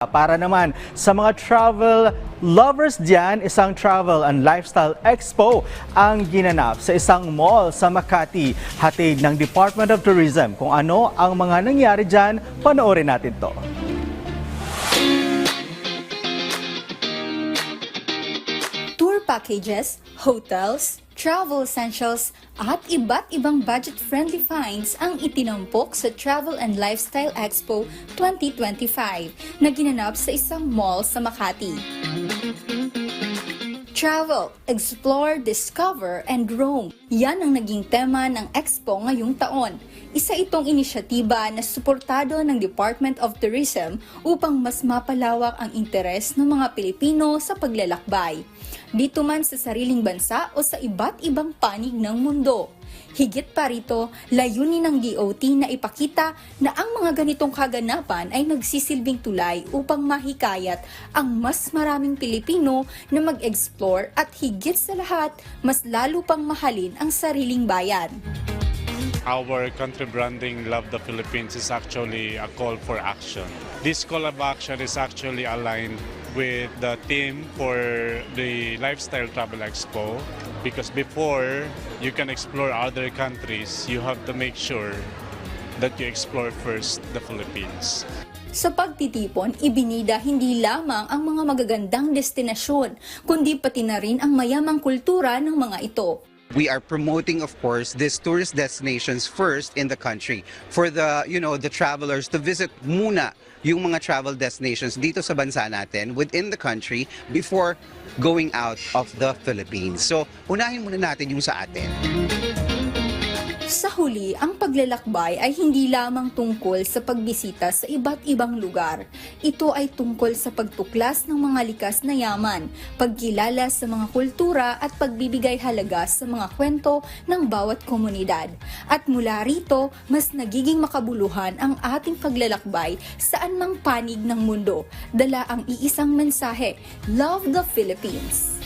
Para naman sa mga travel lovers diyan, isang travel and lifestyle expo ang ginanap sa isang mall sa Makati. Hatid ng Department of Tourism. Kung ano ang mga nangyari diyan, panoorin natin to. Tour packages, hotels, travel essentials at iba't ibang budget-friendly finds ang itinampok sa Travel and Lifestyle Expo 2025 na ginanap sa isang mall sa Makati. Travel, Explore, Discover, and Roam. Yan ang naging tema ng Expo ngayong taon. Isa itong inisyatiba na suportado ng Department of Tourism upang mas mapalawak ang interes ng mga Pilipino sa paglalakbay. Dito man sa sariling bansa o sa iba't ibang panig ng mundo. Higit pa rito, layunin ng DOT na ipakita na ang mga ganitong kaganapan ay nagsisilbing tulay upang mahikayat ang mas maraming Pilipino na mag-explore at higit sa lahat, mas lalo pang mahalin ang sariling bayan. Our country branding Love the Philippines is actually a call for action. This call of action is actually aligned with the theme for the Lifestyle Travel Expo because before you can explore other countries, you have to make sure that you explore first the Philippines. Sa pagtitipon, ibinida hindi lamang ang mga magagandang destinasyon, kundi pati na rin ang mayamang kultura ng mga ito. We are promoting, of course, these tourist destinations first in the country for the, the travelers to visit muna yung mga travel destinations dito sa bansa natin within the country before going out of the Philippines. So, unahin muna natin yung sa atin. Sa huli, ang paglalakbay ay hindi lamang tungkol sa pagbisita sa iba't ibang lugar. Ito ay tungkol sa pagtuklas ng mga likas na yaman, pagkilala sa mga kultura at pagbibigay halaga sa mga kwento ng bawat komunidad. At mula rito, mas nagiging makabuluhan ang ating paglalakbay saan mang panig ng mundo. Dala ang iisang mensahe, Love the Philippines!